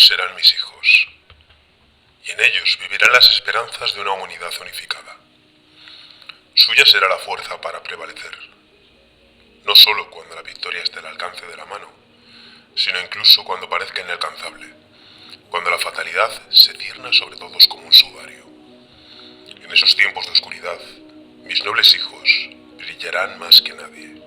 serán mis hijos, y en ellos vivirán las esperanzas de una humanidad unificada. Suya será la fuerza para prevalecer, no solo cuando la victoria esté al alcance de la mano, sino incluso cuando parezca inalcanzable, cuando la fatalidad se cierna sobre todos como un sudario. En esos tiempos de oscuridad, mis nobles hijos brillarán más que nadie.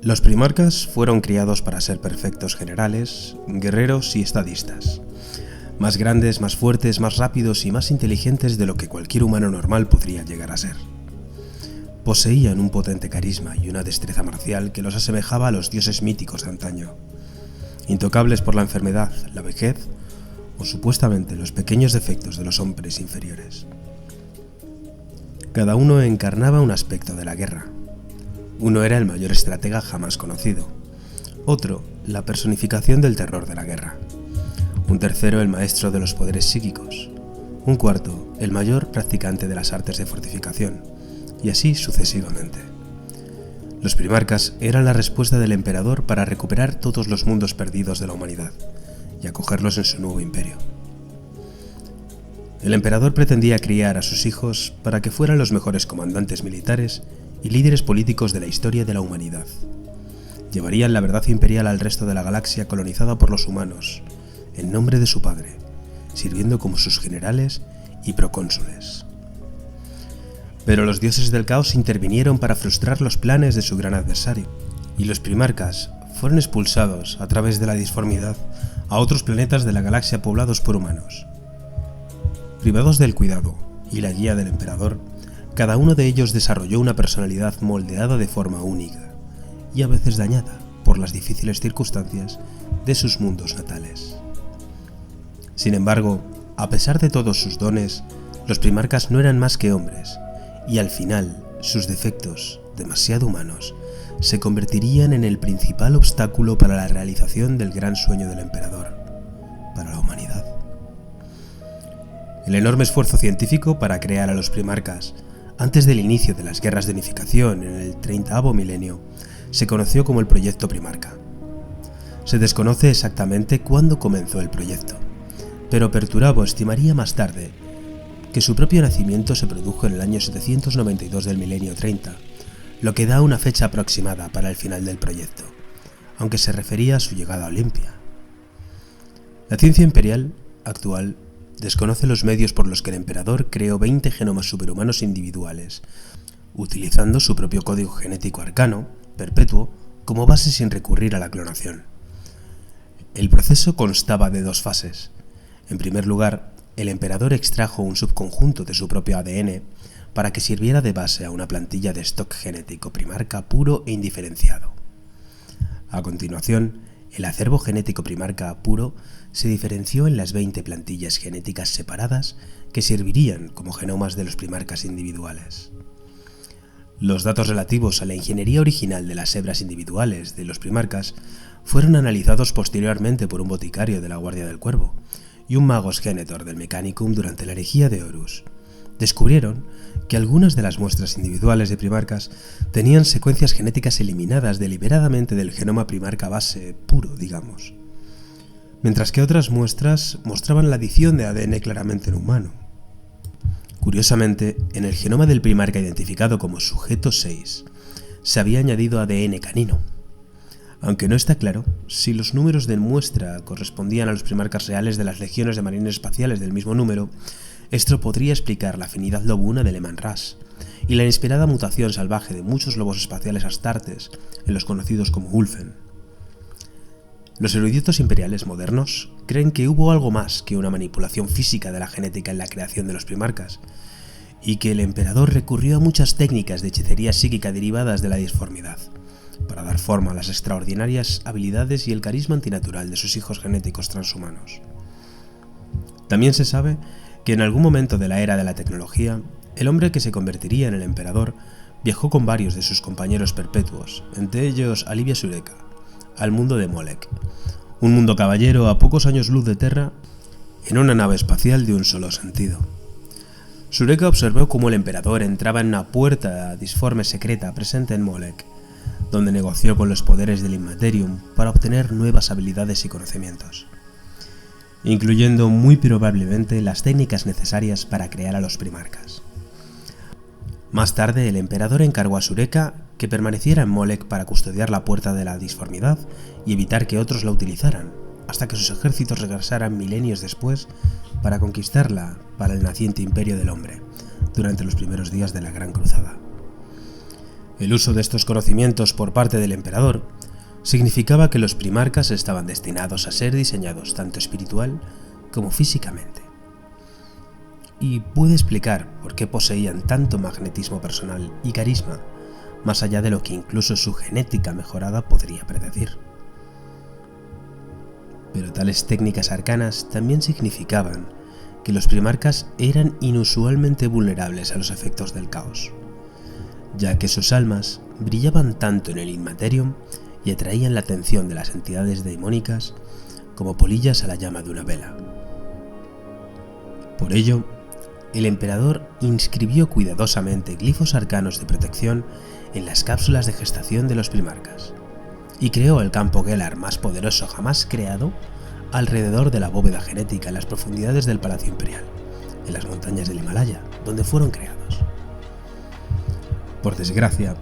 Los primarcas fueron criados para ser perfectos generales, guerreros y estadistas. Más grandes, más fuertes, más rápidos y más inteligentes de lo que cualquier humano normal podría llegar a ser. Poseían un potente carisma y una destreza marcial que los asemejaba a los dioses míticos de antaño. Intocables por la enfermedad, la vejez o supuestamente los pequeños defectos de los hombres inferiores. Cada uno encarnaba un aspecto de la guerra. Uno era el mayor estratega jamás conocido, otro la personificación del terror de la guerra, un tercero el maestro de los poderes psíquicos, un cuarto el mayor practicante de las artes de fortificación, y así sucesivamente. Los primarcas eran la respuesta del emperador para recuperar todos los mundos perdidos de la humanidad y acogerlos en su nuevo imperio. El emperador pretendía criar a sus hijos para que fueran los mejores comandantes militares y líderes políticos de la historia de la humanidad. Llevarían la verdad imperial al resto de la galaxia colonizada por los humanos, en nombre de su padre, sirviendo como sus generales y procónsules. Pero los dioses del caos intervinieron para frustrar los planes de su gran adversario, y los primarcas fueron expulsados a través de la disformidad a otros planetas de la galaxia poblados por humanos. Privados del cuidado y la guía del emperador, cada uno de ellos desarrolló una personalidad moldeada de forma única y a veces dañada por las difíciles circunstancias de sus mundos natales. Sin embargo, a pesar de todos sus dones, los primarcas no eran más que hombres, y al final sus defectos, demasiado humanos, se convertirían en el principal obstáculo para la realización del gran sueño del emperador, para la humanidad. El enorme esfuerzo científico para crear a los primarcas antes del inicio de las guerras de unificación en el 30º milenio se conoció como el Proyecto Primarca. Se desconoce exactamente cuándo comenzó el proyecto, pero Perturabo estimaría más tarde que su propio nacimiento se produjo en el año 792 del milenio 30, lo que da una fecha aproximada para el final del proyecto, aunque se refería a su llegada a Olimpia. La ciencia imperial actual desconoce los medios por los que el emperador creó 20 genomas superhumanos individuales, utilizando su propio código genético arcano, perpetuo, como base sin recurrir a la clonación. El proceso constaba de dos fases. En primer lugar, el emperador extrajo un subconjunto de su propio ADN para que sirviera de base a una plantilla de stock genético primarca puro e indiferenciado. A continuación, el acervo genético primarca puro se diferenció en las 20 plantillas genéticas separadas que servirían como genomas de los primarcas individuales. Los datos relativos a la ingeniería original de las hebras individuales de los primarcas fueron analizados posteriormente por un boticario de la Guardia del Cuervo y un magos génetor del Mechanicum durante la herejía de Horus. Descubrieron que algunas de las muestras individuales de primarcas tenían secuencias genéticas eliminadas deliberadamente del genoma primarca base puro, digamos, mientras que otras muestras mostraban la adición de ADN claramente en humano. Curiosamente, en el genoma del primarca identificado como sujeto 6 se había añadido ADN canino, aunque no está claro si los números de muestra correspondían a los primarcas reales de las legiones de marines espaciales del mismo número. Esto podría explicar la afinidad lobuna de Leman Russ y la inesperada mutación salvaje de muchos lobos espaciales astartes en los conocidos como Ulfen. Los eruditos imperiales modernos creen que hubo algo más que una manipulación física de la genética en la creación de los primarcas, y que el emperador recurrió a muchas técnicas de hechicería psíquica derivadas de la disformidad, para dar forma a las extraordinarias habilidades y el carisma antinatural de sus hijos genéticos transhumanos. También se sabe que en algún momento de la era de la tecnología, el hombre que se convertiría en el emperador viajó con varios de sus compañeros perpetuos, entre ellos Alivia Sureka, al mundo de Molech, un mundo caballero a pocos años luz de Terra, en una nave espacial de un solo sentido. Sureka observó cómo el emperador entraba en una puerta disforme secreta presente en Molech, donde negoció con los poderes del Immaterium para obtener nuevas habilidades y conocimientos, incluyendo muy probablemente las técnicas necesarias para crear a los primarcas. Más tarde, el emperador encargó a Sureka que permaneciera en Molech para custodiar la puerta de la disformidad y evitar que otros la utilizaran, hasta que sus ejércitos regresaran milenios después para conquistarla para el naciente imperio del hombre, durante los primeros días de la Gran Cruzada. El uso de estos conocimientos por parte del emperador significaba que los primarcas estaban destinados a ser diseñados tanto espiritual como físicamente. Y puede explicar por qué poseían tanto magnetismo personal y carisma, más allá de lo que incluso su genética mejorada podría predecir. Pero tales técnicas arcanas también significaban que los primarcas eran inusualmente vulnerables a los efectos del caos, ya que sus almas brillaban tanto en el Immaterium y atraían la atención de las entidades demónicas como polillas a la llama de una vela. Por ello, el emperador inscribió cuidadosamente glifos arcanos de protección en las cápsulas de gestación de los primarcas, y creó el campo Gelar más poderoso jamás creado alrededor de la bóveda genética en las profundidades del Palacio Imperial, en las montañas del Himalaya, donde fueron creados. Por desgracia,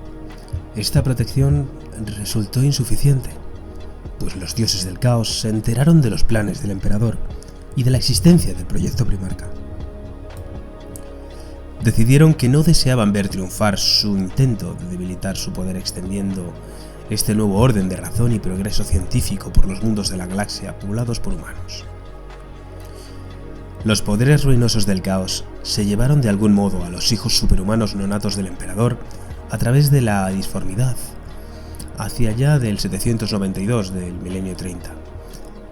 esta protección resultó insuficiente, pues los dioses del caos se enteraron de los planes del emperador y de la existencia del proyecto Primarca. Decidieron que no deseaban ver triunfar su intento de debilitar su poder extendiendo este nuevo orden de razón y progreso científico por los mundos de la galaxia poblados por humanos. Los poderes ruinosos del caos se llevaron de algún modo a los hijos superhumanos nonatos del emperador a través de la disformidad, hacia allá del 792 del milenio 30,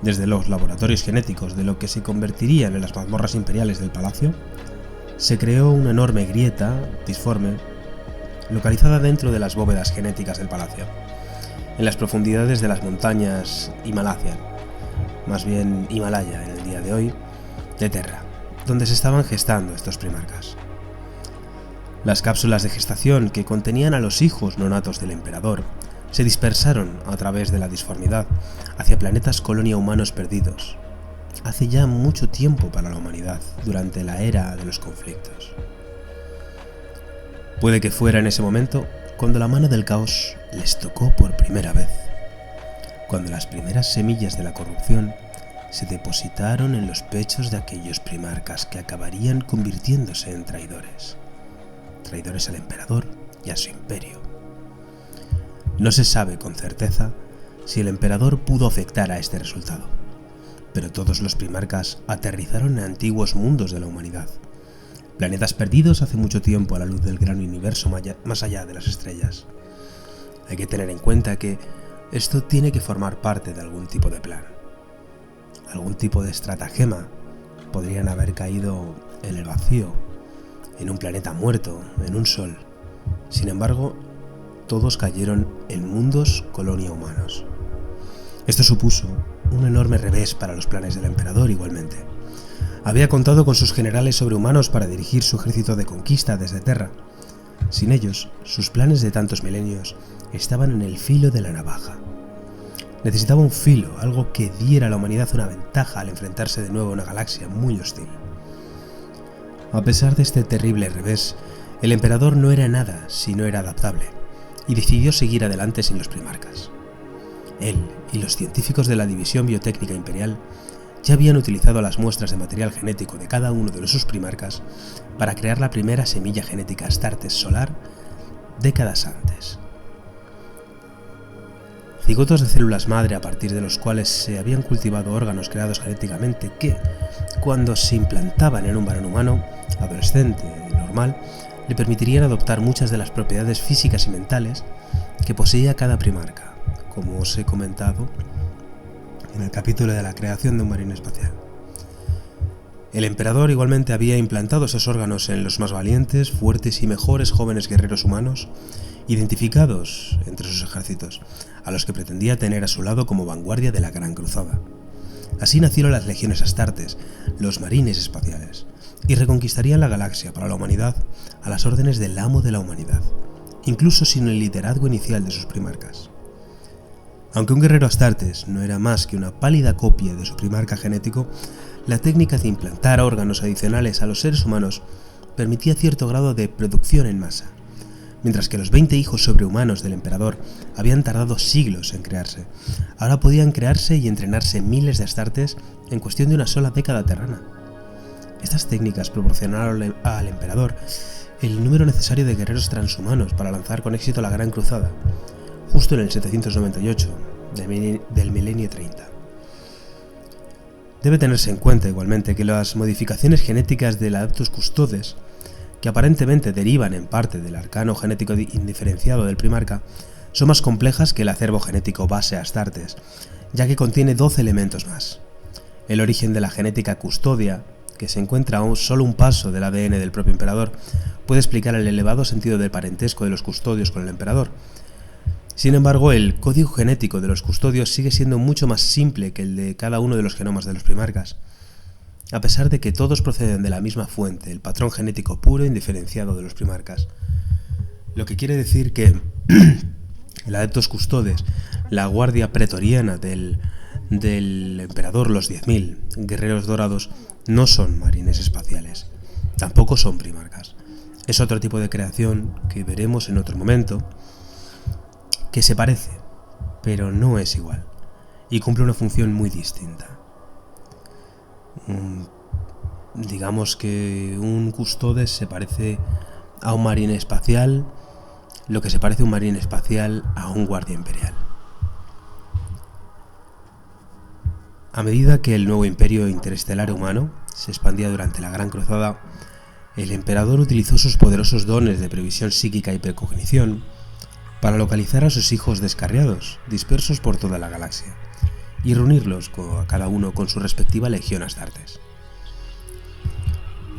desde los laboratorios genéticos de lo que se convertirían en las mazmorras imperiales del palacio. Se creó una enorme grieta disforme localizada dentro de las bóvedas genéticas del palacio, en las profundidades de las montañas Himalaya, más bien Himalaya en el día de hoy, de Terra, donde se estaban gestando estos primarcas. Las cápsulas de gestación que contenían a los hijos nonatos del emperador se dispersaron a través de la disformidad hacia planetas colonia humanos perdidos, hace ya mucho tiempo para la humanidad, durante la era de los conflictos. Puede que fuera en ese momento cuando la mano del caos les tocó por primera vez, cuando las primeras semillas de la corrupción se depositaron en los pechos de aquellos primarcas que acabarían convirtiéndose en traidores al emperador y a su imperio. No se sabe con certeza si el emperador pudo afectar a este resultado, pero todos los primarcas aterrizaron en antiguos mundos de la humanidad, planetas perdidos hace mucho tiempo a la luz del gran universo más allá de las estrellas. Hay que tener en cuenta que esto tiene que formar parte de algún tipo de plan. Algún tipo de estratagema podrían haber caído en el vacío, en un planeta muerto, en un sol. Sin embargo, todos cayeron en mundos colonia humanos. Esto supuso un enorme revés para los planes del emperador igualmente. Había contado con sus generales sobrehumanos para dirigir su ejército de conquista desde Terra. Sin ellos, sus planes de tantos milenios estaban en el filo de la navaja. Necesitaba un filo, algo que diera a la humanidad una ventaja al enfrentarse de nuevo a una galaxia muy hostil. A pesar de este terrible revés, el emperador no era nada si no era adaptable, y decidió seguir adelante sin los primarcas. Él y los científicos de la División Biotécnica Imperial ya habían utilizado las muestras de material genético de cada uno de sus primarcas para crear la primera semilla genética Astartes solar décadas antes. Cigotos de células madre a partir de los cuales se habían cultivado órganos creados genéticamente que, cuando se implantaban en un varón humano, adolescente y normal, le permitirían adoptar muchas de las propiedades físicas y mentales que poseía cada primarca, como os he comentado en el capítulo de la creación de un marino espacial. El emperador igualmente había implantado esos órganos en los más valientes, fuertes y mejores jóvenes guerreros humanos, identificados entre sus ejércitos, a los que pretendía tener a su lado como vanguardia de la Gran Cruzada. Así nacieron las legiones Astartes, los marines espaciales, y reconquistarían la galaxia para la humanidad a las órdenes del amo de la humanidad, incluso sin el liderazgo inicial de sus primarcas. Aunque un guerrero Astartes no era más que una pálida copia de su primarca genético, la técnica de implantar órganos adicionales a los seres humanos permitía cierto grado de producción en masa, mientras que los 20 hijos sobrehumanos del emperador habían tardado siglos en crearse. Ahora podían crearse y entrenarse miles de Astartes en cuestión de una sola década terrana. Estas técnicas proporcionaron al emperador el número necesario de guerreros transhumanos para lanzar con éxito la Gran Cruzada, justo en el 798 del milenio 30. Debe tenerse en cuenta igualmente que las modificaciones genéticas del Adeptus Custodes, que aparentemente derivan en parte del arcano genético indiferenciado del primarca, son más complejas que el acervo genético base Astartes, ya que contiene 12 elementos más. El origen de la genética custodia, que se encuentra a solo un paso del ADN del propio emperador, puede explicar el elevado sentido del parentesco de los custodios con el emperador. Sin embargo, el código genético de los custodios sigue siendo mucho más simple que el de cada uno de los genomas de los primarcas. A pesar de que todos proceden de la misma fuente, el patrón genético puro e indiferenciado de los primarcas. Lo que quiere decir que el Adeptus Custodes, la guardia pretoriana del emperador, los 10.000 guerreros dorados, no son marines espaciales, tampoco son primarcas. Es otro tipo de creación que veremos en otro momento, que se parece, pero no es igual, y cumple una función muy distinta. Digamos que un custodes se parece a un marine espacial, lo que se parece un marine espacial a un guardia imperial. A medida que el nuevo imperio interestelar humano se expandía durante la Gran Cruzada, el emperador utilizó sus poderosos dones de previsión psíquica y precognición para localizar a sus hijos descarriados, dispersos por toda la galaxia, y reunirlos a cada uno con su respectiva legión Astartes.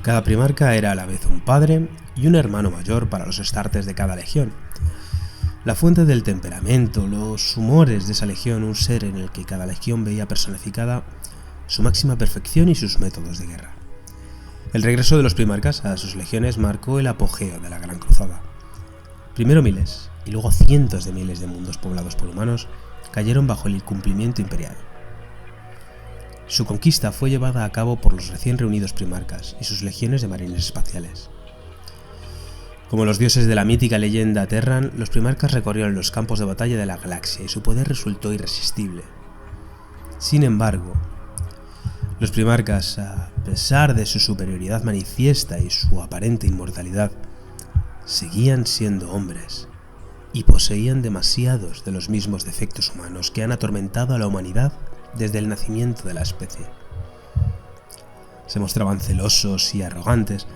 Cada primarca era a la vez un padre y un hermano mayor para los Astartes de cada legión. La fuente del temperamento, los humores de esa legión, un ser en el que cada legión veía personificada su máxima perfección y sus métodos de guerra. El regreso de los primarcas a sus legiones marcó el apogeo de la Gran Cruzada. Primero miles, y luego cientos de miles de mundos poblados por humanos cayeron bajo el incumplimiento imperial. Su conquista fue llevada a cabo por los recién reunidos primarcas y sus legiones de marines espaciales. Como los dioses de la mítica leyenda Terran, los primarcas recorrieron los campos de batalla de la galaxia y su poder resultó irresistible. Sin embargo, los primarcas, a pesar de su superioridad manifiesta y su aparente inmortalidad, seguían siendo hombres y poseían demasiados de los mismos defectos humanos que han atormentado a la humanidad desde el nacimiento de la especie. Se mostraban celosos y arrogantes,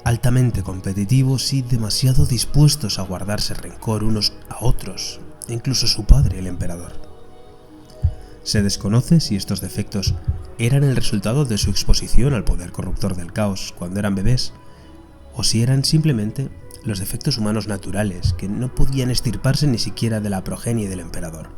altamente competitivos y demasiado dispuestos a guardarse rencor unos a otros, e incluso su padre, el emperador. Se desconoce si estos defectos eran el resultado de su exposición al poder corruptor del caos cuando eran bebés, o si eran simplemente los defectos humanos naturales que no podían extirparse ni siquiera de la progenie del emperador.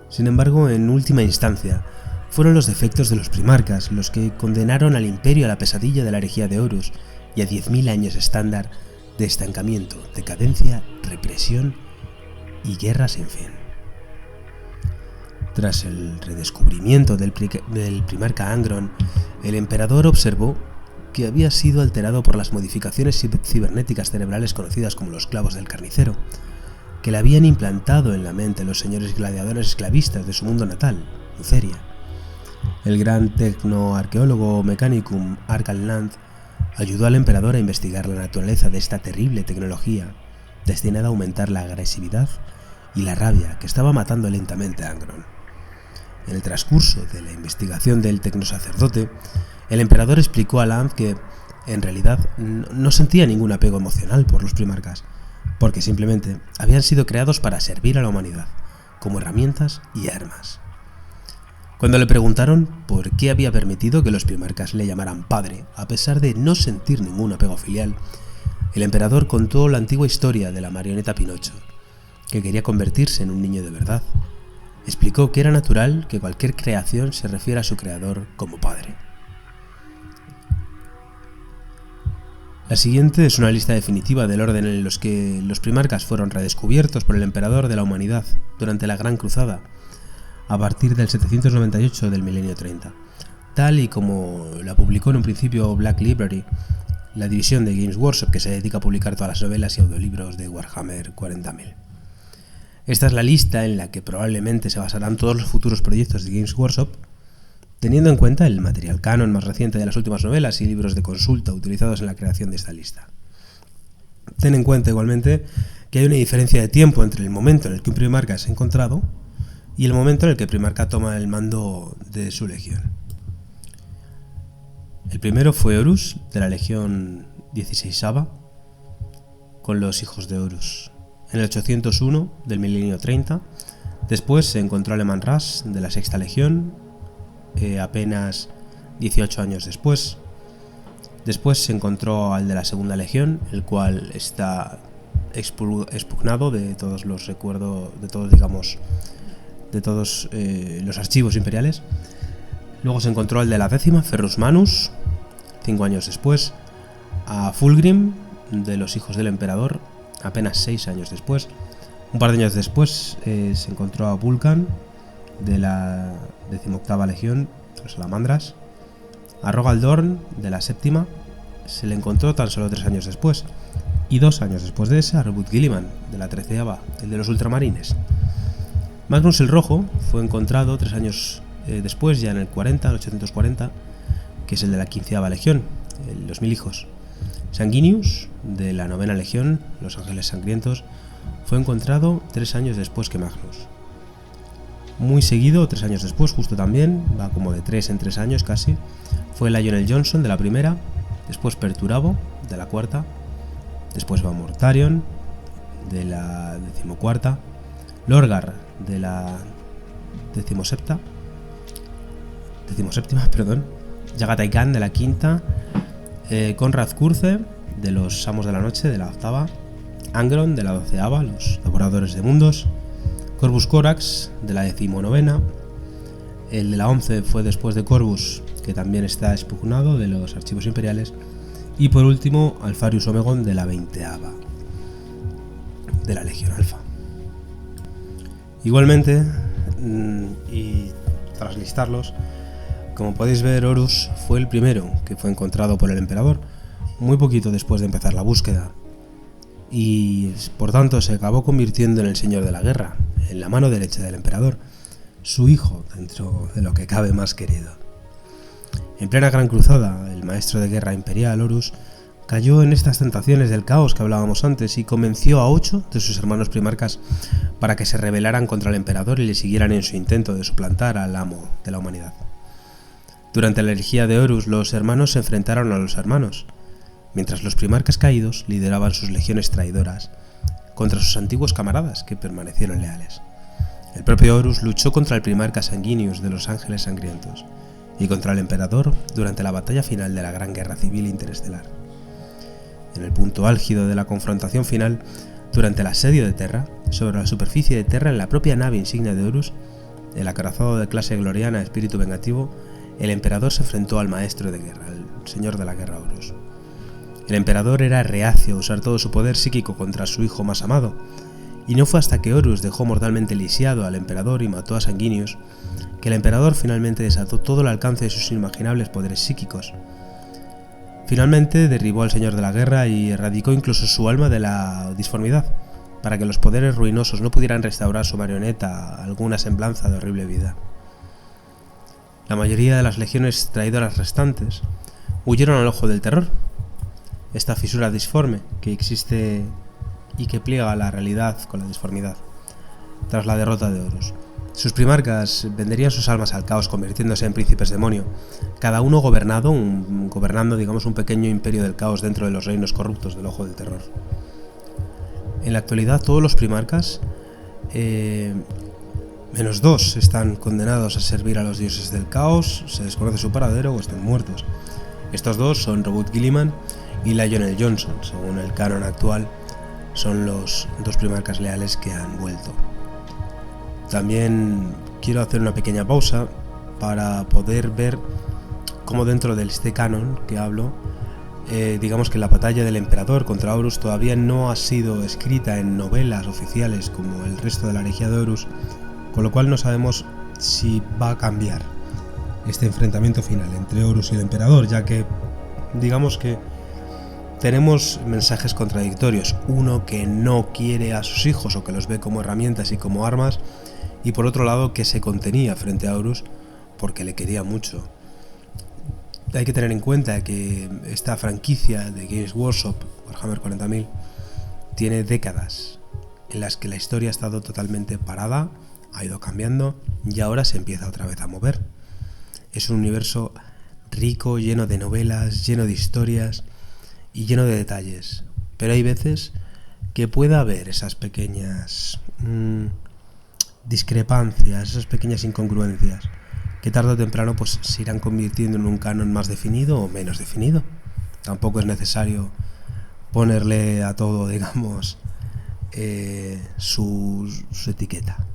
Sin embargo, en última instancia, fueron los defectos de los primarcas los que condenaron al imperio a la pesadilla de la herejía de Horus y a 10.000 años estándar de estancamiento, decadencia, represión y guerra sin fin. Tras el redescubrimiento del primarca Angron, el emperador observó que había sido alterado por las modificaciones cibernéticas cerebrales conocidas como los clavos del carnicero, que le habían implantado en la mente los señores gladiadores esclavistas de su mundo natal, Luceria. El gran tecnoarqueólogo Mechanicum Arcan Land ayudó al emperador a investigar la naturaleza de esta terrible tecnología, destinada a aumentar la agresividad y la rabia que estaba matando lentamente a Angron. En el transcurso de la investigación del tecnosacerdote, el emperador explicó a Land que, en realidad, no sentía ningún apego emocional por los primarcas, porque simplemente habían sido creados para servir a la humanidad, como herramientas y armas. Cuando le preguntaron por qué había permitido que los primarcas le llamaran padre, a pesar de no sentir ningún apego filial, el emperador contó la antigua historia de la marioneta Pinocho, que quería convertirse en un niño de verdad. Explicó que era natural que cualquier creación se refiera a su creador como padre. La siguiente es una lista definitiva del orden en los que los primarcas fueron redescubiertos por el emperador de la humanidad durante la Gran Cruzada, a partir del 798 del milenio 30, tal y como la publicó en un principio Black Library, la división de Games Workshop que se dedica a publicar todas las novelas y audiolibros de Warhammer 40.000. Esta es la lista en la que probablemente se basarán todos los futuros proyectos de Games Workshop, teniendo en cuenta el material canon más reciente de las últimas novelas y libros de consulta utilizados en la creación de esta lista. Ten en cuenta igualmente que hay una diferencia de tiempo entre el momento en el que un primarca es encontrado y el momento en el que el primarca toma el mando de su legión. El primero fue Horus, de la legión 16ª, con los hijos de Horus, en el 801 del milenio 30. Después se encontró a Leman Russ, de la sexta legión, apenas 18 años después. Después se encontró al de la segunda legión, el cual está expugnado de todos los recuerdos, de todos los archivos imperiales. Luego se encontró al de la décima, Ferrus Manus, 5 años después. A Fulgrim, de los hijos del emperador, apenas 6 años después. Un par de años después se encontró a Vulcan, de la 18ª legión, los salamandras. A Rogal Dorn, de la séptima, se le encontró tan solo 3 años después. Y 2 años después de ese, a Robert Gilliman, de la 13ª, el de los ultramarines. Magnus el Rojo fue encontrado 3 años después, ya en el 840, que es el de la 15ª legión, los 1000 hijos. Sanguinius, de la 9ª legión, los ángeles sangrientos, fue encontrado 3 años después que Magnus. Muy seguido, 3 años después, justo también, va como de 3 en 3 años casi, fue Lionel Johnson, de la primera, después Perturabo, de la 4ª, después va Mortarion, de la 14ª, Lorgar, de la 17ª, Yagatai Khan, de la 5ª, Conrad Curze, de los Amos de la Noche, de la 8ª, Angron, de la 12ª, los Devoradores de Mundos, Corvus Corax, de la 19ª, el de la 11 fue después de Corvus, que también está expugnado de los archivos imperiales, y por último Alfarius Omegon, de la 20ª, de la Legión Alfa. Igualmente, y tras listarlos, como podéis ver, Horus fue el primero que fue encontrado por el emperador, muy poquito después de empezar la búsqueda, y por tanto se acabó convirtiendo en el señor de la guerra, en la mano derecha del emperador, su hijo dentro de lo que cabe más querido. En plena Gran Cruzada, el maestro de guerra imperial Horus cayó en estas tentaciones del caos que hablábamos antes y convenció a 8 de sus hermanos primarcas para que se rebelaran contra el emperador y le siguieran en su intento de suplantar al amo de la humanidad. Durante la herejía de Horus, los hermanos se enfrentaron a los hermanos, mientras los primarcas caídos lideraban sus legiones traidoras contra sus antiguos camaradas que permanecieron leales. El propio Horus luchó contra el primarca Sanguinius de los Ángeles Sangrientos y contra el emperador durante la batalla final de la Gran Guerra Civil Interestelar. En el punto álgido de la confrontación final, durante el asedio de Terra, sobre la superficie de Terra en la propia nave insignia de Horus, el acorazado de clase gloriana Espíritu Vengativo, el emperador se enfrentó al maestro de guerra, el señor de la guerra Horus. El emperador era reacio a usar todo su poder psíquico contra su hijo más amado, y no fue hasta que Horus dejó mortalmente lisiado al emperador y mató a Sanguinius que el emperador finalmente desató todo el alcance de sus inimaginables poderes psíquicos. Finalmente derribó al señor de la guerra y erradicó incluso su alma de la disformidad, para que los poderes ruinosos no pudieran restaurar su marioneta a alguna semblanza de horrible vida. La mayoría de las legiones traidoras restantes huyeron al ojo del terror, esta fisura disforme que existe y que pliega la realidad con la disformidad, tras la derrota de Horus. Sus primarcas venderían sus almas al caos convirtiéndose en príncipes demonio, cada uno gobernando un pequeño imperio del caos dentro de los reinos corruptos del ojo del terror. En la actualidad todos los primarcas, menos 2, están condenados a servir a los dioses del caos, se desconoce su paradero o están muertos. Estos 2 son Robert Gilliman y Lionel Johnson. Según el canon actual, son los 2 primarcas leales que han vuelto. También quiero hacer una pequeña pausa para poder ver cómo dentro de este canon que hablo digamos que la batalla del emperador contra Horus todavía no ha sido escrita en novelas oficiales como el resto de la herejía de Horus, con lo cual no sabemos si va a cambiar este enfrentamiento final entre Horus y el emperador, ya que digamos que tenemos mensajes contradictorios, uno que no quiere a sus hijos o que los ve como herramientas y como armas, y por otro lado que se contenía frente a Horus porque le quería mucho. Hay que tener en cuenta que esta franquicia de Games Workshop, Warhammer 40.000, tiene décadas en las que la historia ha estado totalmente parada, ha ido cambiando y ahora se empieza otra vez a mover. Es un universo rico, lleno de novelas, lleno de historias y lleno de detalles, pero hay veces que puede haber esas pequeñas discrepancias, esas pequeñas incongruencias que tarde o temprano pues se irán convirtiendo en un canon más definido o menos definido. Tampoco es necesario ponerle a todo, digamos, su etiqueta.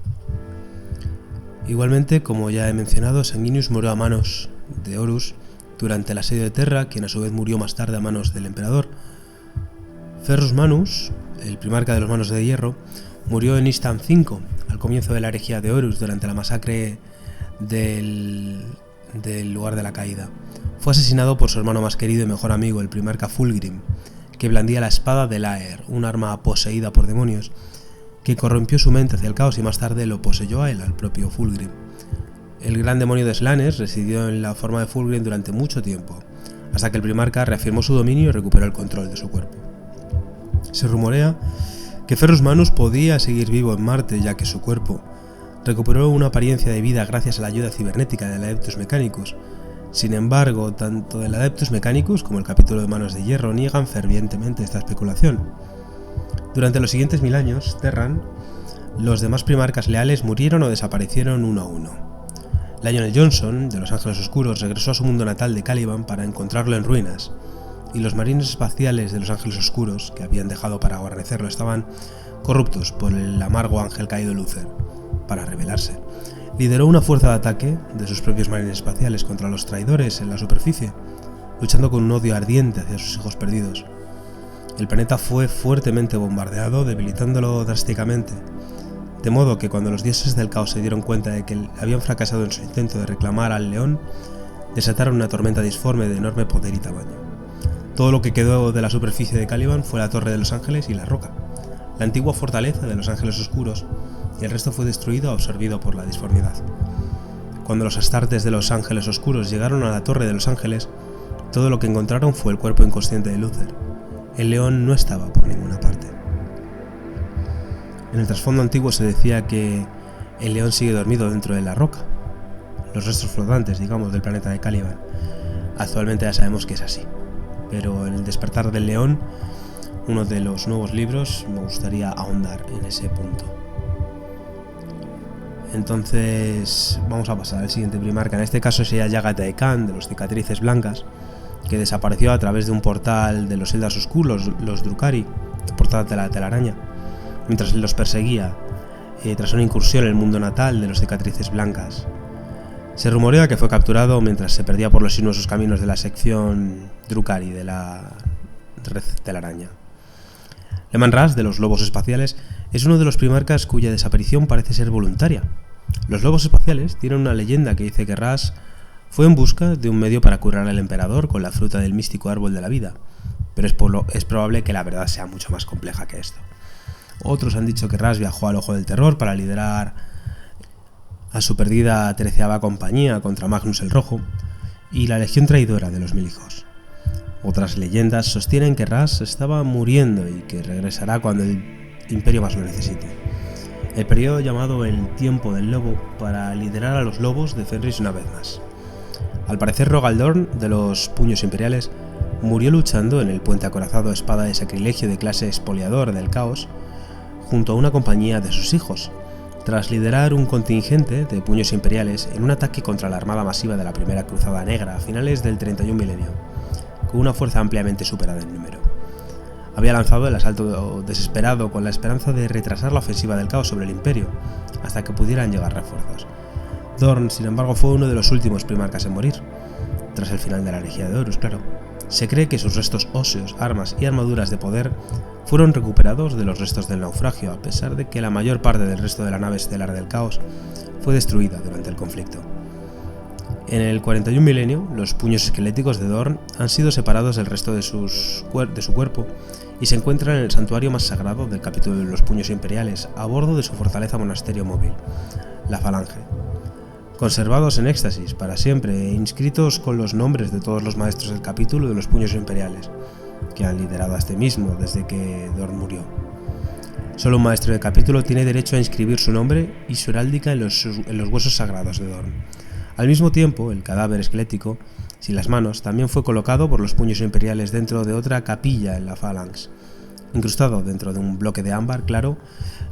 Igualmente, como ya he mencionado, Sanguinius murió a manos de Horus durante el asedio de Terra, quien a su vez murió más tarde a manos del emperador. Ferrus Manus, el primarca de los Manos de Hierro, murió en Istan V, al comienzo de la herejía de Horus, durante la masacre del lugar de la caída. Fue asesinado por su hermano más querido y mejor amigo, el primarca Fulgrim, que blandía la espada de Laer, un arma poseída por demonios, que corrompió su mente hacia el caos y más tarde lo poseyó a él, al propio Fulgrim. El gran demonio de Slanes residió en la forma de Fulgrim durante mucho tiempo, hasta que el primarca reafirmó su dominio y recuperó el control de su cuerpo. Se rumorea que Ferrus Manus podía seguir vivo en Marte, ya que su cuerpo recuperó una apariencia de vida gracias a la ayuda cibernética del Adeptus Mechanicus. Sin embargo, tanto el Adeptus Mechanicus como el capítulo de Manos de Hierro niegan fervientemente esta especulación. Durante los siguientes 1000 años, Terran, los demás primarcas leales murieron o desaparecieron uno a uno. Lionel Johnson, de los Ángeles Oscuros, regresó a su mundo natal de Caliban para encontrarlo en ruinas, y los marines espaciales de los Ángeles Oscuros, que habían dejado para guarnecerlo, estaban corruptos por el amargo ángel caído Luther. Para rebelarse, lideró una fuerza de ataque de sus propios marines espaciales contra los traidores en la superficie, luchando con un odio ardiente hacia sus hijos perdidos. El planeta fue fuertemente bombardeado, debilitándolo drásticamente, de modo que cuando los dioses del caos se dieron cuenta de que habían fracasado en su intento de reclamar al león, desataron una tormenta disforme de enorme poder y tamaño. Todo lo que quedó de la superficie de Caliban fue la Torre de los Ángeles y la Roca, la antigua fortaleza de los Ángeles Oscuros, y el resto fue destruido o absorbido por la disformidad. Cuando los astartes de los Ángeles Oscuros llegaron a la Torre de los Ángeles, todo lo que encontraron fue el cuerpo inconsciente de Luther. El león no estaba por ninguna parte. En el trasfondo antiguo se decía que el león sigue dormido dentro de la roca, los restos flotantes, digamos, del planeta de Caliban. Actualmente ya sabemos que es así, pero en el despertar del león, uno de los nuevos libros, me gustaría ahondar en ese punto. Entonces vamos a pasar al siguiente primarca. En este caso sería Yagatai Khan, de los Cicatrices Blancas, que desapareció a través de un portal de los Eldar Oscuros, los Drukhari, el portal de la telaraña, mientras los perseguía tras una incursión en el mundo natal de los Cicatrices Blancas. Se rumorea que fue capturado mientras se perdía por los sinuosos caminos de la sección Drukhari de la red telaraña. Leman Russ, de los Lobos Espaciales, es uno de los primarcas cuya desaparición parece ser voluntaria. Los Lobos Espaciales tienen una leyenda que dice que Russ fue en busca de un medio para curar al emperador con la fruta del místico árbol de la vida, pero es probable que la verdad sea mucho más compleja que esto. Otros han dicho que Russ viajó al Ojo del Terror para liderar a su perdida 13ª compañía contra Magnus el Rojo y la Legión Traidora de los Mil Hijos. Otras leyendas sostienen que Russ estaba muriendo y que regresará cuando el Imperio más lo necesite. El periodo llamado el Tiempo del Lobo para liderar a los lobos de Fenris una vez más. Al parecer Rogal Dorn, de los Puños Imperiales, murió luchando en el puente acorazado espada de sacrilegio de clase Expoliador del Caos junto a una compañía de sus hijos, tras liderar un contingente de Puños Imperiales en un ataque contra la armada masiva de la Primera Cruzada Negra a finales del 31 milenio, con una fuerza ampliamente superada en número. Había lanzado el asalto desesperado con la esperanza de retrasar la ofensiva del Caos sobre el Imperio, hasta que pudieran llegar refuerzos. Dorn, sin embargo, fue uno de los últimos primarcas en morir, tras el final de la herejía de Horus, claro. Se cree que sus restos óseos, armas y armaduras de poder fueron recuperados de los restos del naufragio, a pesar de que la mayor parte del resto de la nave estelar del Caos fue destruida durante el conflicto. En el 41 milenio, los puños esqueléticos de Dorn han sido separados del resto de su cuerpo y se encuentran en el santuario más sagrado del capítulo de los puños imperiales, a bordo de su fortaleza monasterio móvil, la Falange. Conservados en éxtasis para siempre e inscritos con los nombres de todos los maestros del capítulo de los puños imperiales, que han liderado a este mismo desde que Dorn murió. Solo un maestro del capítulo tiene derecho a inscribir su nombre y su heráldica en los huesos sagrados de Dorn. Al mismo tiempo, el cadáver esquelético, sin las manos, también fue colocado por los puños imperiales dentro de otra capilla en la Phalanx, incrustado dentro de un bloque de ámbar claro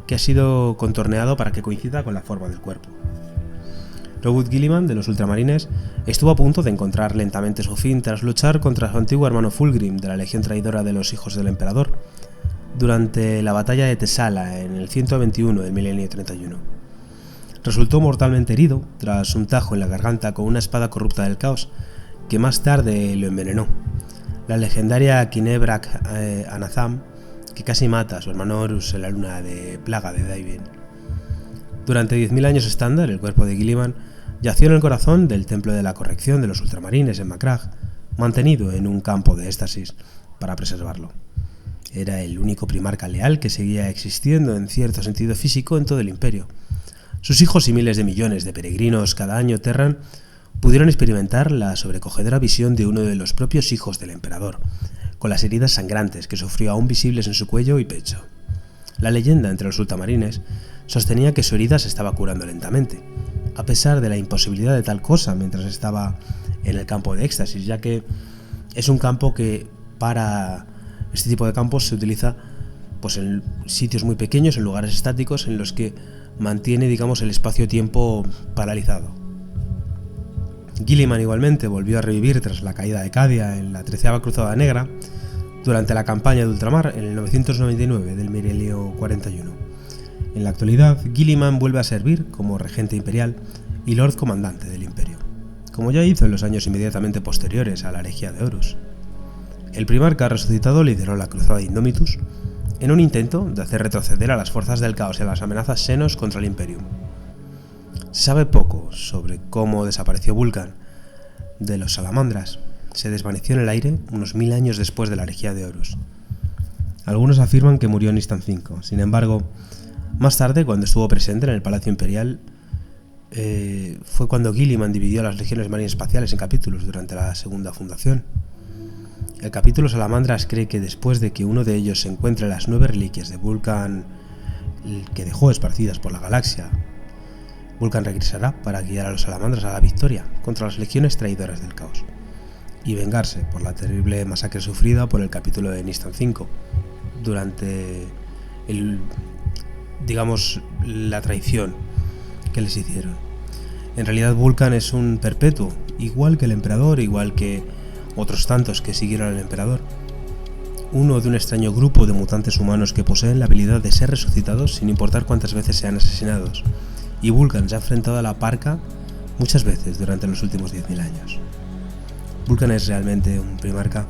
que ha sido contorneado para que coincida con la forma del cuerpo. Robert Guilliman, de los Ultramarines, estuvo a punto de encontrar lentamente su fin tras luchar contra su antiguo hermano Fulgrim de la Legión Traidora de los Hijos del Emperador, durante la batalla de Tesala en el 121 del milenio 31. Resultó mortalmente herido tras un tajo en la garganta con una espada corrupta del caos, que más tarde lo envenenó. La legendaria Kinebrak Anazam, que casi mata a su hermano Horus en la luna de plaga de Daivin. Durante 10.000 años estándar, el cuerpo de Guilliman yació en el corazón del Templo de la Corrección de los Ultramarines en Macragge, mantenido en un campo de éxtasis para preservarlo. Era el único primarca leal que seguía existiendo en cierto sentido físico en todo el imperio. Sus hijos y miles de millones de peregrinos cada año Terran pudieron experimentar la sobrecogedora visión de uno de los propios hijos del emperador, con las heridas sangrantes que sufrió aún visibles en su cuello y pecho. La leyenda entre los ultramarines sostenía que su herida se estaba curando lentamente, a pesar de la imposibilidad de tal cosa mientras estaba en el campo de éxtasis, ya que es un campo que para este tipo de campos se utiliza pues en sitios muy pequeños, en lugares estáticos, en los que mantiene, digamos, el espacio-tiempo paralizado. Guilliman igualmente volvió a revivir tras la caída de Cadia en la 13ª Cruzada Negra durante la campaña de ultramar en el 999 del milenio 41. En la actualidad, Guilliman vuelve a servir como regente imperial y Lord Comandante del Imperio, como ya hizo en los años inmediatamente posteriores a la herejía de Horus. El primarca resucitado lideró la Cruzada Indomitus en un intento de hacer retroceder a las fuerzas del caos y a las amenazas Xenos contra el Imperium. Se sabe poco sobre cómo desapareció Vulcan de los Salamandras. Se desvaneció en el aire unos 1000 años después de la herejía de Horus. Algunos afirman que murió en Istan V. Sin embargo, más tarde, cuando estuvo presente en el Palacio Imperial, fue cuando Guilliman dividió a las legiones marinas espaciales en capítulos durante la segunda fundación. El capítulo Salamandras cree que después de que uno de ellos se encuentre las 9 reliquias de Vulcan que dejó esparcidas por la galaxia, Vulcan regresará para guiar a los Salamandras a la victoria contra las legiones traidoras del caos y vengarse por la terrible masacre sufrida por el capítulo de Nistan V durante la traición que les hicieron. En realidad Vulcan es un perpetuo, igual que el emperador, igual que otros tantos que siguieron al emperador. Uno de un extraño grupo de mutantes humanos que poseen la habilidad de ser resucitados sin importar cuántas veces sean asesinados, y Vulcan se ha enfrentado a la parca muchas veces durante los últimos 10.000 años. Vulcan es realmente un primarca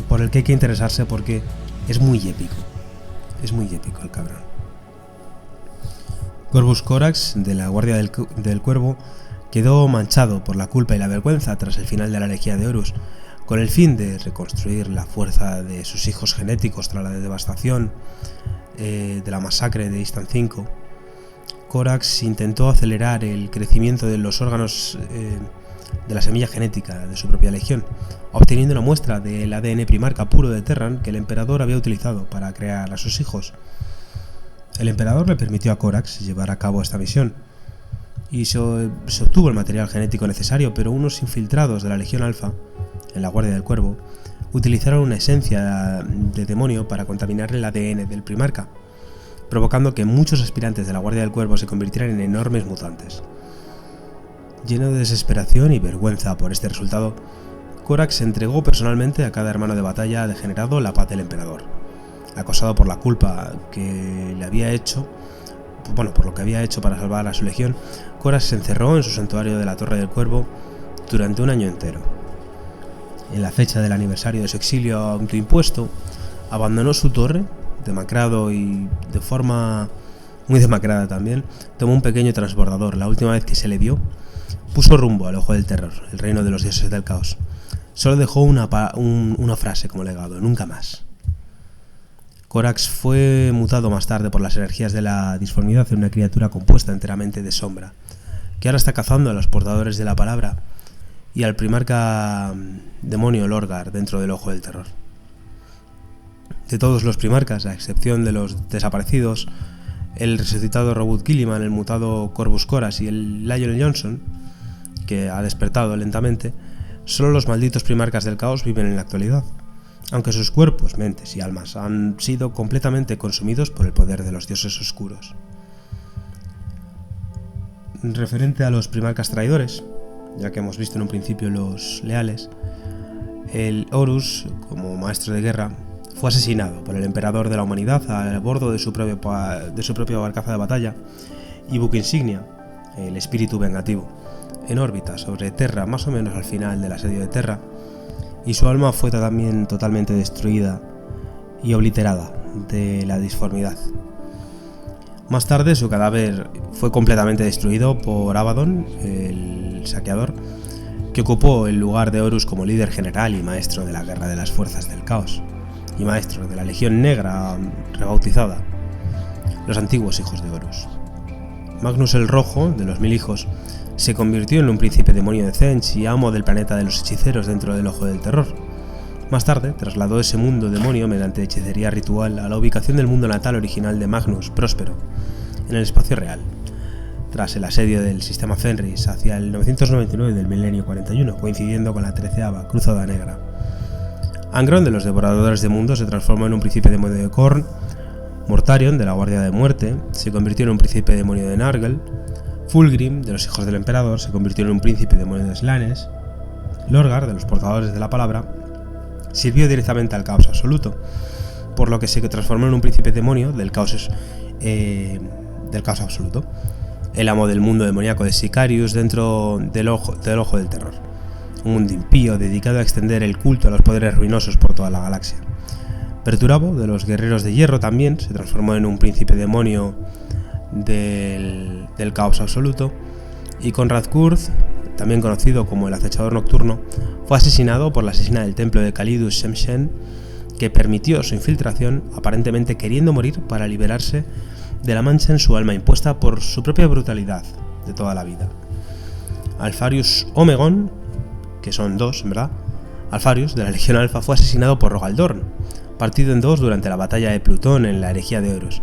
por el que hay que interesarse porque es muy épico. Es muy épico el cabrón. Corvus Corax, de la Guardia del Cuervo, quedó manchado por la culpa y la vergüenza tras el final de la herejía de Horus, con el fin de reconstruir la fuerza de sus hijos genéticos tras la devastación de la masacre de Istan V. Corax intentó acelerar el crecimiento de los órganos de la semilla genética de su propia legión, obteniendo una muestra del ADN primarca puro de Terran que el emperador había utilizado para crear a sus hijos. El emperador le permitió a Corax llevar a cabo esta misión, y se obtuvo el material genético necesario, pero unos infiltrados de la Legión Alfa, en la Guardia del Cuervo, utilizaron una esencia de demonio para contaminar el ADN del primarca, provocando que muchos aspirantes de la Guardia del Cuervo se convirtieran en enormes mutantes. Lleno de desesperación y vergüenza por este resultado, Corax entregó personalmente a cada hermano de batalla degenerado la paz del emperador. Acosado por la culpa que le había hecho, por lo que había hecho para salvar a su legión, Corax se encerró en su santuario de la Torre del Cuervo durante un año entero, en la fecha del aniversario de su exilio autoimpuesto, abandonó su torre, demacrado y de forma muy demacrada también, tomó un pequeño transbordador. La última vez que se le vio, puso rumbo al Ojo del Terror, el reino de los dioses del caos. Solo dejó una frase como legado: nunca más. Corax fue mutado más tarde por las energías de la disformidad en una criatura compuesta enteramente de sombra, que ahora está cazando a los portadores de la palabra y al primarca demonio Lorgar dentro del Ojo del Terror. De todos los primarcas, a excepción de los desaparecidos, el resucitado Robert Gilliman, el mutado Corvus Corax y el Lionel Johnson, que ha despertado lentamente, solo los malditos primarcas del caos viven en la actualidad, aunque sus cuerpos, mentes y almas han sido completamente consumidos por el poder de los dioses oscuros. Referente a los primarcas traidores, ya que hemos visto en un principio los leales, el Horus, como maestro de guerra, fue asesinado por el emperador de la humanidad a bordo de su propia barcaza de batalla, y buque insignia, el espíritu vengativo, en órbita sobre Terra más o menos al final del asedio de Terra, y su alma fue también totalmente destruida y obliterada de la disformidad. Más tarde su cadáver fue completamente destruido por Abaddon, el saqueador, que ocupó el lugar de Horus como líder general y maestro de la guerra de las fuerzas del caos, y maestro de la Legión Negra rebautizada, los antiguos hijos de Horus. Magnus el Rojo, de los 1000 hijos, se convirtió en un príncipe demonio de Tzench y amo del planeta de los hechiceros dentro del Ojo del Terror. Más tarde, trasladó ese mundo demonio mediante hechicería ritual a la ubicación del mundo natal original de Magnus, Próspero, en el espacio real, tras el asedio del sistema Fenris hacia el 999 del milenio 41, coincidiendo con la 13ª Cruzada Negra. Angron, de los Devoradores de Mundos, se transformó en un príncipe demonio de Khorne. Mortarion, de la Guardia de Muerte, se convirtió en un príncipe demonio de Nargel. Fulgrim, de los Hijos del Emperador, se convirtió en un príncipe demonio de Slanes. Lorgar, de los Portadores de la Palabra, sirvió directamente al Caos Absoluto, por lo que se transformó en un príncipe demonio del Caos Absoluto, el amo del mundo demoníaco de Sicarius dentro del Ojo del Terror, un mundo impío dedicado a extender el culto a los poderes ruinosos por toda la galaxia. Perturabo, de los Guerreros de Hierro, también se transformó en un príncipe demonio del Caos Absoluto, y Conrad Kurz, también conocido como el Acechador Nocturno, fue asesinado por la asesina del templo de Kalidush Shemshen, que permitió su infiltración, aparentemente queriendo morir para liberarse de la mancha en su alma impuesta por su propia brutalidad de toda la vida. Alfarius Omegon, que son dos, en verdad, Alfarius, de la Legión Alfa, fue asesinado por Rogaldorn, partido en dos durante la batalla de Plutón en la herejía de Horus.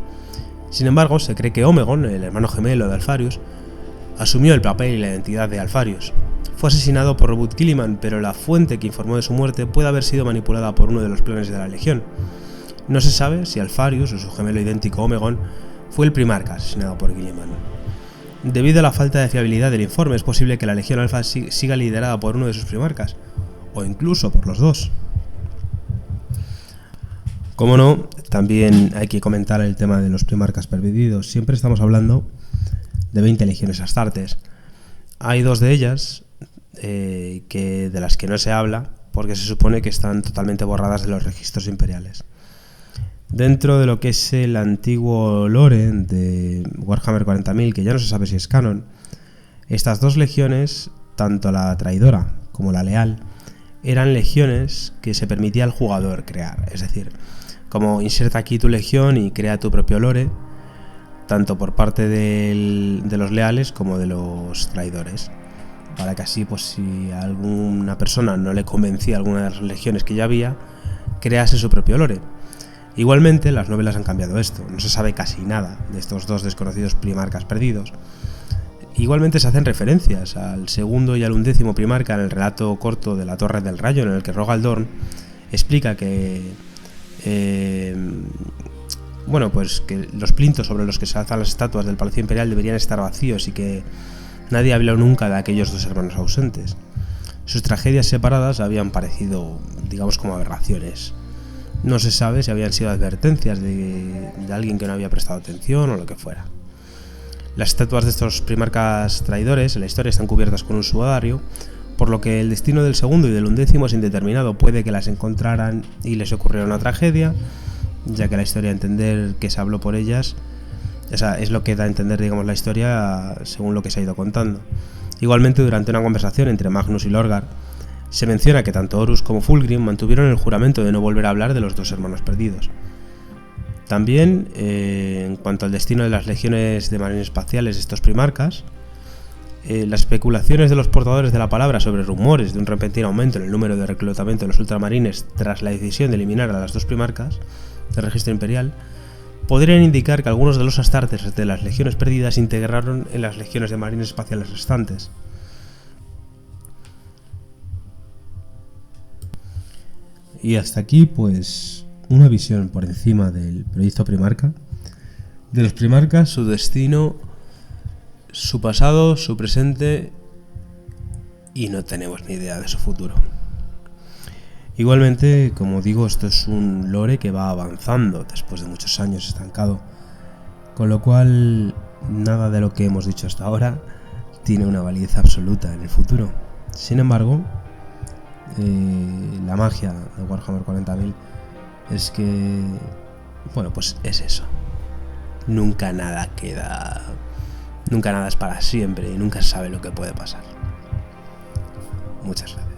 Sin embargo, se cree que Omegon, el hermano gemelo de Alfarius, asumió el papel y la identidad de Alfarius. Fue asesinado por Robert Gilliman, pero la fuente que informó de su muerte puede haber sido manipulada por uno de los planes de la Legión. No se sabe si Alfarius o su gemelo idéntico Omegon fue el primarca asesinado por Gilliman. Debido a la falta de fiabilidad del informe, es posible que la Legión Alfa siga liderada por uno de sus primarcas, o incluso por los dos. Como no, también hay que comentar el tema de los primarcas perdidos. Siempre estamos hablando de 20 legiones astartes. Hay dos de ellas de las que no se habla porque se supone que están totalmente borradas de los registros imperiales. Dentro de lo que es el antiguo lore de Warhammer 40.000, que ya no se sabe si es canon, estas dos legiones, tanto la traidora como la leal, eran legiones que se permitía al jugador crear. Es decir, como inserta aquí tu legión y crea tu propio lore, tanto por parte de los leales como de los traidores, para que así, pues si a alguna persona no le convencía alguna de las legiones que ya había, crease su propio lore. Igualmente, las novelas han cambiado esto, no se sabe casi nada de estos dos desconocidos primarcas perdidos. Igualmente se hacen referencias al segundo y al 11º primarca en el relato corto de la Torre del Rayo, en el que Rogaldorn explica que que los plintos sobre los que se alzan las estatuas del Palacio Imperial deberían estar vacíos y que nadie habló nunca de aquellos dos hermanos ausentes. Sus tragedias separadas habían parecido, digamos, como aberraciones. No se sabe si habían sido advertencias de alguien que no había prestado atención o lo que fuera. Las estatuas de estos primarcas traidores en la historia están cubiertas con un sudario, por lo que el destino del segundo y del 11º es indeterminado. Puede que las encontraran y les ocurriera una tragedia, ya que la historia, a entender que se habló por ellas, es lo que da a entender, digamos, la historia según lo que se ha ido contando. Igualmente, durante una conversación entre Magnus y Lorgar, se menciona que tanto Horus como Fulgrim mantuvieron el juramento de no volver a hablar de los dos hermanos perdidos. También, en cuanto al destino de las legiones de marines espaciales, estos primarcas, las especulaciones de los portadores de la palabra sobre rumores de un repentino aumento en el número de reclutamiento de los ultramarines tras la decisión de eliminar a las dos primarcas del registro imperial podrían indicar que algunos de los astartes de las legiones perdidas se integraron en las legiones de marines espaciales restantes. Y hasta aquí, pues, una visión por encima del proyecto Primarca, de los primarcas, su destino, su pasado, su presente, y no tenemos ni idea de su futuro. Igualmente, como digo, esto es un lore que va avanzando después de muchos años estancado, con lo cual nada de lo que hemos dicho hasta ahora tiene una validez absoluta en el futuro. Sin embargo, la magia de Warhammer 40.000 es que, bueno, pues es eso. Nunca nada queda, nunca nada es para siempre y nunca se sabe lo que puede pasar. Muchas gracias.